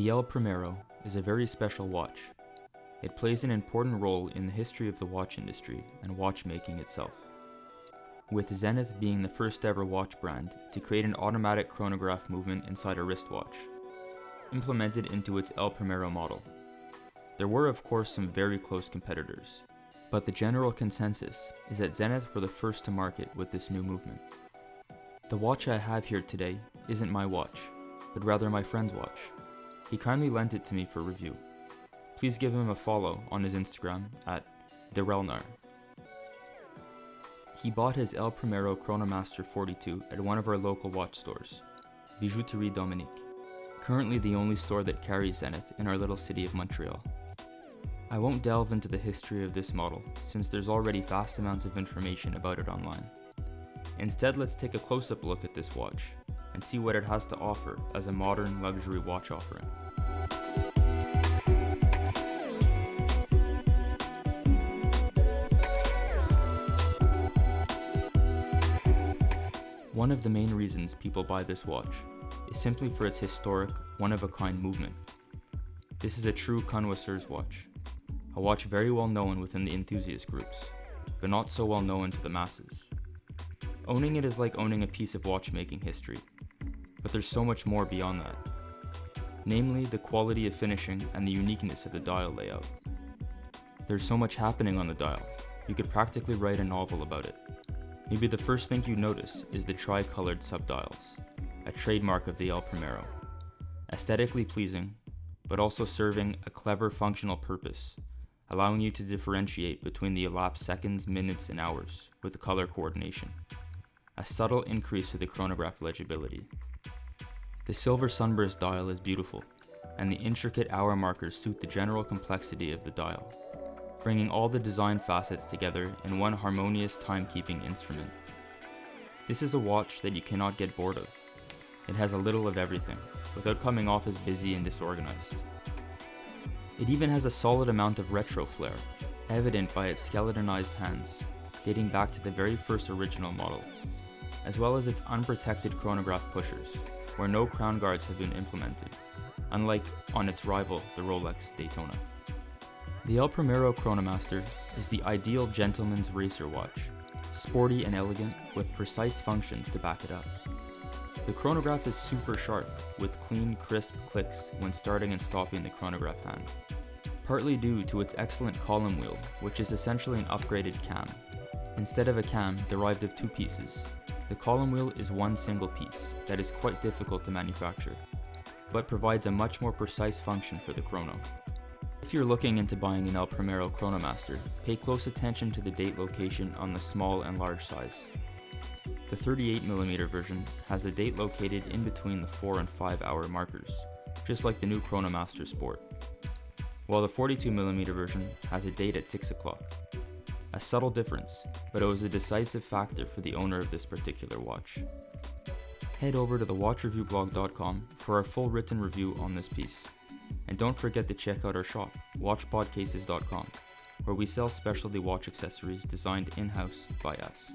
The El Primero is a very special watch. It plays an important role in the history of the watch industry and watchmaking itself, with Zenith being the first ever watch brand to create an automatic chronograph movement inside a wristwatch, implemented into its El Primero model. There were of course some very close competitors, but the general consensus is that Zenith were the first to market with this new movement. The watch I have here today isn't my watch, but rather my friend's watch. He kindly lent it to me for review. Please give him a follow on his Instagram at @derelnar. He bought his El Primero Chronomaster 42 at one of our local watch stores, Bijouterie Dominique, currently the only store that carries Zenith in our little city of Montreal. I won't delve into the history of this model since there's already vast amounts of information about it online. Instead, let's take a close-up look at this watch and see what it has to offer as a modern luxury watch offering. One of the main reasons people buy this watch is simply for its historic, one-of-a-kind movement. This is a true connoisseur's watch, a watch very well known within the enthusiast groups, but not so well known to the masses. Owning it is like owning a piece of watchmaking history, but there's so much more beyond that. Namely, the quality of finishing and the uniqueness of the dial layout. There's so much happening on the dial, you could practically write a novel about it. Maybe the first thing you notice is the tri-colored subdials, a trademark of the El Primero. Aesthetically pleasing, but also serving a clever functional purpose, allowing you to differentiate between the elapsed seconds, minutes, and hours with the color coordination. A subtle increase to the chronograph legibility. The silver sunburst dial is beautiful, and the intricate hour markers suit the general complexity of the dial, bringing all the design facets together in one harmonious timekeeping instrument. This is a watch that you cannot get bored of. It has a little of everything, without coming off as busy and disorganized. It even has a solid amount of retro flair, evident by its skeletonized hands, dating back to the very first original model, as well as its unprotected chronograph pushers, where no crown guards have been implemented, unlike on its rival, the Rolex Daytona. The El Primero Chronomaster is the ideal gentleman's racer watch, sporty and elegant with precise functions to back it up. The chronograph is super sharp, with clean, crisp clicks when starting and stopping the chronograph hand, partly due to its excellent column wheel, which is essentially an upgraded cam. Instead of a cam derived of two pieces, the column wheel is one single piece that is quite difficult to manufacture, but provides a much more precise function for the chrono. If you're looking into buying an El Primero Chronomaster, pay close attention to the date location on the small and large size. The 38mm version has the date located in between the 4 and 5 hour markers, just like the new Chronomaster Sport, while the 42mm version has a date at 6 o'clock. A subtle difference, but it was a decisive factor for the owner of this particular watch. Head over to thewatchreviewblog.com for our full written review on this piece. And don't forget to check out our shop, watchpodcases.com, where we sell specialty watch accessories designed in-house by us.